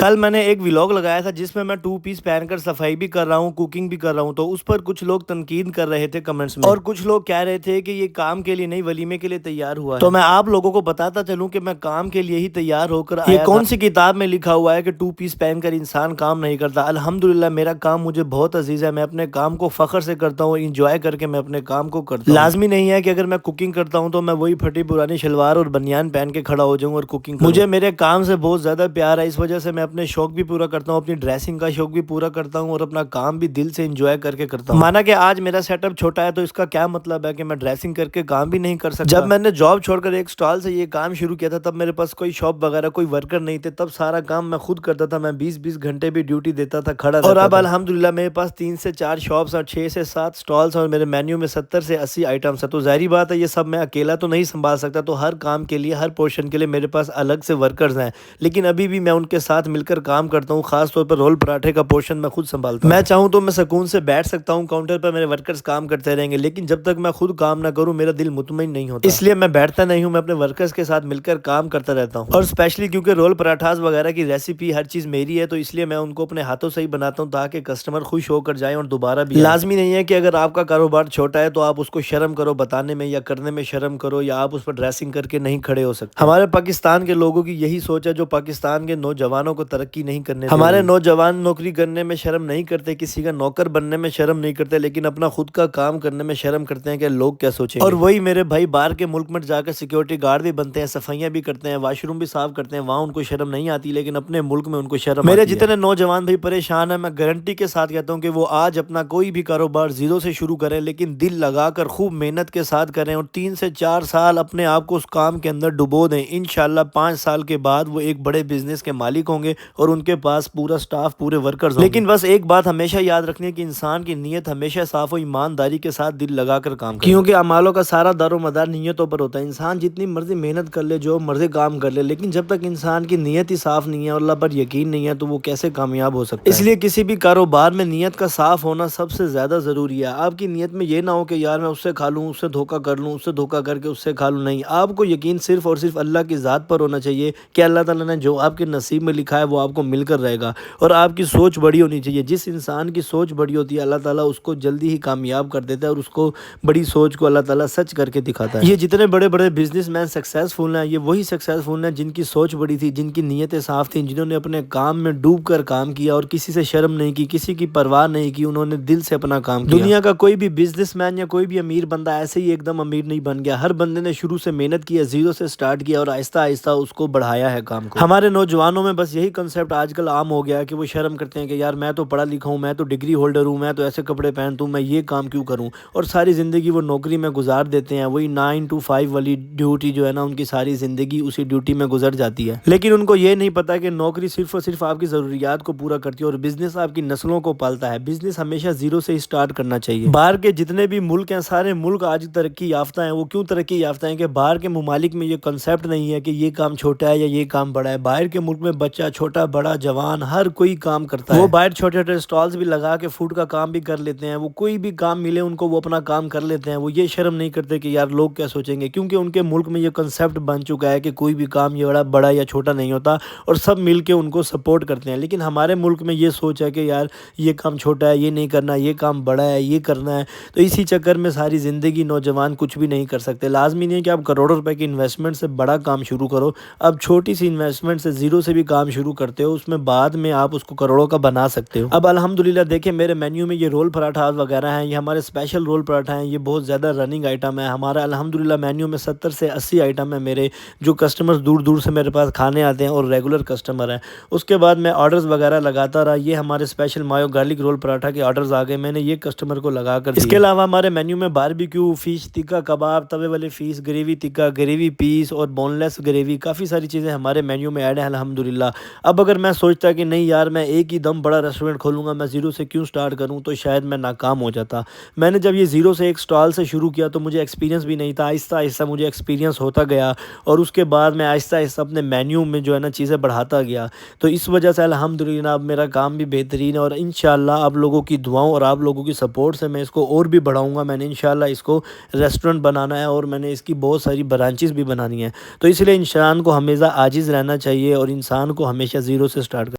کل میں نے ایک ولاگ لگایا تھا جس میں 2 پیس پہن کر صفائی بھی کر رہا ہوں، کوکنگ بھی کر رہا ہوں، تو اس پر کچھ لوگ تنقید کر رہے تھے کمنٹس میں، اور کچھ لوگ کہہ رہے تھے کہ یہ کام کے لیے نہیں ولیمے کے لیے تیار ہوا ہے۔ تو میں آپ لوگوں کو بتاتا چلوں کہ میں کام کے لیے ہی تیار ہو کر آیا تھا۔ یہ کون سی کتاب میں لکھا ہوا ہے کہ 2 پیس پہن کر انسان کام نہیں کرتا؟ الحمدللہ میرا کام مجھے بہت عزیز ہے، میں اپنے کام کو فخر سے کرتا ہوں، انجوائے کر کے میں اپنے کام کو کرتا ہوں۔ لازمی نہیں ہے کہ اگر میں کوکنگ کرتا ہوں تو میں وہی پھٹی پرانی شلوار اور بنیان پہن کے کھڑا ہو جاؤں اور کوکنگ کروں۔ مجھے میرے کام سے بہت زیادہ پیار ہے، اس وجہ سے میں اپنے شوق بھی پورا کرتا ہوں، اپنی ڈریسنگ کا شوق بھی پورا کرتا ہوں اور اپنا کام بھی دل سے انجوائے کر کے کرتا ہوں۔ مانا کہ آج میرا سیٹ اپ چھوٹا ہے تو اس کا کیا مطلب ہے کہ میں ڈریسنگ کر کے کام بھی نہیں کر سکتا؟ جب میں نے جاب چھوڑ کر ایک سٹال سے یہ کام شروع کیا تھا تب میرے پاس کوئی شاپ وغیرہ کوئی ورکر نہیں تھے، تب سارا کام میں خود کرتا تھا، میں 20 گھنٹے بھی ڈیوٹی دیتا تھا، کھڑا رہتا تھا۔ اور اب الحمدللہ میرے پاس 3 سے 4 شاپس اور 6 سے 7 سٹالز اور میرے مینیو میں 70 سے 80 آئٹمس ہیں، تو ظاہری بات ہے یہ سب میں اکیلا تو نہیں سنبھال سکتا، تو ہر کام کے لیے ہر پورشن کے لیے میرے پاس الگ سے ورکرز ہیں، لیکن ابھی بھی میں ان کے ساتھ مل کر کام کرتا ہوں۔ خاص طور پر رول پراٹھے کا پورشن میں خود سنبھالتا ہوں۔ میں چاہوں تو میں سکون سے بیٹھ سکتا ہوں کاؤنٹر پر، میرے ورکرز کام کرتے رہیں گے، لیکن جب تک میں خود کام نہ کروں میرا دل مطمئن نہیں ہوتا، اس لیے میں بیٹھتا نہیں ہوں، میں اپنے ورکرز کے ساتھ مل کر کام کرتا رہتا ہوں۔ اور اسپیشلی کیونکہ رول پراٹھاز وغیرہ کی ریسیپی ہر چیز میری ہے، تو اس لیے میں ان کو اپنے ہاتھوں سے ہی بناتا ہوں تاکہ کسٹمر خوش ہو کر جائیں اور دوبارہ بھی آئیں۔ لازمی نہیں ہے کہ اگر آپ کا کاروبار چھوٹا ہے تو آپ اس کو شرم کرو بتانے میں یا کرنے میں شرم کرو، یا آپ اس پر ڈریسنگ کر کے نہیں کھڑے ہو سکتے۔ ہمارے پاکستان کے لوگوں کی یہی سوچ ہے جو پاکستان کے نوجوانوں کو ترقی نہیں کرنے دے۔ ہمارے نوجوان نوکری کرنے میں شرم نہیں کرتے، کسی کا نوکر بننے میں شرم نہیں کرتے، لیکن اپنا خود کا کام کرنے میں شرم کرتے ہیں کہ لوگ کیا سوچیں گے۔ اور وہی میرے بھائی باہر کے ملک میں جا کر سیکیورٹی گارڈ بھی بنتے ہیں، صفائیاں بھی کرتے ہیں، واش روم بھی صاف کرتے ہیں، وہاں ان کو شرم نہیں آتی، لیکن اپنے ملک میں ان کو شرم آتی ہے۔ میرے جتنے نوجوان بھائی پریشان ہیں، میں گارنٹی کے ساتھ کہتا ہوں کہ وہ آج اپنا کوئی بھی کاروبار زیرو سے شروع کریں، لیکن دل لگا کر خوب محنت کے ساتھ کریں اور 3 سے 4 سال اپنے آپ کو اس کام کے اندر ڈبو دیں۔ انشاءاللہ 5 سال کے بعد وہ ایک بڑے بزنس کے مالک ہوں گے اور ان کے پاس پورا سٹاف، پورے ورکرز ہوں گے۔ لیکن بس ایک بات ہمیشہ یاد رکھنی ہے کہ انسان کی نیت ہمیشہ صاف و ایمانداری کے ساتھ دل لگا کر کام کرے، کیونکہ اعمالوں کا سارا دار و مدار نیتوں پر ہوتا ہے۔ انسان جتنی مرضی محنت کر لے، جو مرضی کام کر لے، لیکن جب تک انسان کی نیت ہی صاف نہیں ہے اور اللہ پر یقین نہیں ہے تو وہ کیسے کامیاب ہو سکتا ہے؟ اس لیے کسی بھی کاروبار میں نیت کا صاف ہونا سب سے زیادہ ضروری ہے۔ آپ کی نیت میں یہ نہ ہو کہ یار میں اس سے کھا لوں، اس سے دھوکہ کر لوں، اس سے دھوکہ کر کے اس سے کھا لوں، نہیں۔ آپ کو یقین صرف اور صرف اللہ کی ذات پر ہونا چاہیے کہ اللہ تعالیٰ نے جو آپ کے نصیب میں لکھا ہے وہ آپ کو مل کر رہے گا، اور آپ کی سوچ بڑی ہونی چاہیے۔ جس انسان کی سوچ بڑی ہوتی ہے اللہ تعالیٰ اس کو جلدی ہی کامیاب کر دیتا ہے، اور اس کو بڑی سوچ کو اللہ تعالیٰ سچ کر کے دکھاتا ہے۔ یہ جتنے بڑے بڑے بزنس مین سکسیسفل ہیں، یہ وہی سکسیسفل ہیں جن کی سوچ بڑی تھی، جن کی نیتیں صاف تھیں، جنہوں نے اپنے کام میں ڈوب کر کام کیا اور کسی سے شرم نہیں کی، کسی کی پرواہ نہیں کی، انہوں نے دل سے اپنا کام کیا۔ دنیا کا کوئی بھی بزنس مین یا کوئی بھی امیر بندہ ایسے ہی ایک دم امیر نہیں بن گیا، ہر بندے نے شروع سے محنت کی ہے، زیرو سے سٹارٹ کیا اور آہستہ آہستہ اس کو بڑھایا ہے کام کو۔ ہمارے نوجوانوں میں بس یہی کنسیپٹ آج کل عام ہو گیا ہے کہ وہ شرم کرتے ہیں کہ یار میں تو پڑھا لکھا ہوں، میں تو ڈگری ہولڈر ہوں، میں تو ایسے کپڑے پہنتا ہوں، میں یہ کام کیوں کروں، اور ساری زندگی وہ نوکری میں گزار دیتے ہیں، وہی 9 to 5 والی ڈیوٹی جو ہے نا، ان کی ساری زندگی اسی ڈیوٹی میں گزر جاتی ہے۔ لیکن ان کو یہ نہیں پتا کہ نوکری صرف اور صرف آپ کی ضروریات کو پورا کرتی ہے اور بزنس آپ کی نسلوں کو پالتا ہے۔ بزنس ہمیشہ زیرو سے ہی سٹارٹ کرنا چاہیے۔ باہر کے جتنے بھی ملک ہیں، سارے ملک آج ترقی یافتہ ہیں۔ وہ کیوں ترقی یافتہ ہیں کہ باہر کے ممالک میں یہ کنسیپٹ نہیں ہے کہ یہ کام چھوٹا ہے یا یہ کام بڑا ہے۔ باہر کے ملک میں بچہ چھوٹا بڑا جوان ہر کوئی کام کرتا ہے، وہ باہر چھوٹے چھوٹے سٹالز بھی لگا کے فوڈ کا کام بھی کر لیتے ہیں، وہ کوئی بھی کام ملے ان کو وہ اپنا کام کر لیتے ہیں، وہ یہ شرم نہیں کرتے کہ یار لوگ کیا سوچیں گے، کیونکہ ان کے ملک میں یہ کنسیپٹ بن چکا ہے کہ کوئی بھی کام یہ بڑا یا چھوٹا نہیں ہوتا اور سب مل کے ان کو سپورٹ کرتے ہیں۔ لیکن ہمارے ملک میں یہ سوچ ہے کہ یار یہ کام چھوٹا ہے، یہ نہیں کرنا، یہ کام بڑا ہے، یہ کرنا ہے، تو اسی چکر میں ساری زندگی نوجوان کچھ بھی نہیں کر سکتے۔ لازمی نہیں ہے کہ آپ کروڑوں روپے کی انویسٹمنٹ سے بڑا کام شروع کرو، اب چھوٹی سی انویسٹمنٹ سے زیرو سے بھی کام شروع کرتے ہو، اس میں بعد میں آپ اس کو کروڑوں کا بنا سکتے ہو۔ اب الحمدللہ دیکھیں میرے مینیو میں یہ رول پراٹھا وغیرہ ہیں، یہ ہمارے اسپیشل رول پراٹھا ہیں، یہ بہت زیادہ رننگ آئٹم ہے ہمارا۔ الحمدللہ مینیو میں 70 سے 80 آئٹم ہیں میرے، جو کسٹمرز دور دور سے میرے پاس کھانے آتے ہیں اور ریگولر کسٹمر ہیں۔ اس کے بعد میں آرڈرز وغیرہ لگاتا رہا، یہ ہمارے اسپیشل مایو گارلک رول پراٹھا کے آرڈرز آ گئے، میں نے یہ کسٹمر کو لگا کر اس کے علاوہ ہمارے مینیو میں باربیکیو، فش ٹکا کباب، توے والے فش، گریوی ٹکا، گریوی پیس اور بون لیس گریوی، کافی ساری چیزیں ہمارے مینیو میں ایڈ ہیں الحمدللہ۔ اب اگر میں سوچتا کہ نہیں یار میں ایک ہی دم بڑا ریسٹورنٹ کھولوں گا، میں زیرو سے کیوں سٹارٹ کروں، تو شاید میں ناکام ہو جاتا۔ میں نے جب یہ زیرو سے ایک سٹال سے شروع کیا تو مجھے ایکسپیرینس بھی نہیں تھا، آہستہ آہستہ مجھے ایکسپیرینس ہوتا گیا اور اس کے بعد میں آہستہ آہستہ اپنے مینیو میں جو ہے نا چیزیں بڑھاتا گیا، تو اس وجہ سے الحمدللہ اب میرا کام بھی بہترین ہے، اور انشاءاللہ آپ لوگوں کی دعاؤں اور آپ لوگوں کی سپورٹ سے میں اس کو اور بھی بڑھاؤں گا۔ میں نے انشاءاللہ اس کو ریسٹورنٹ بنانا ہے اور میں نے اس کی بہت ساری برانچز بھی بنانی ہیں، تو اس لیے انسان کو ہمیشہ عاجز رہنا چاہیے اور انسان کو ہمیشہ زیرو سے سٹارٹ کرنا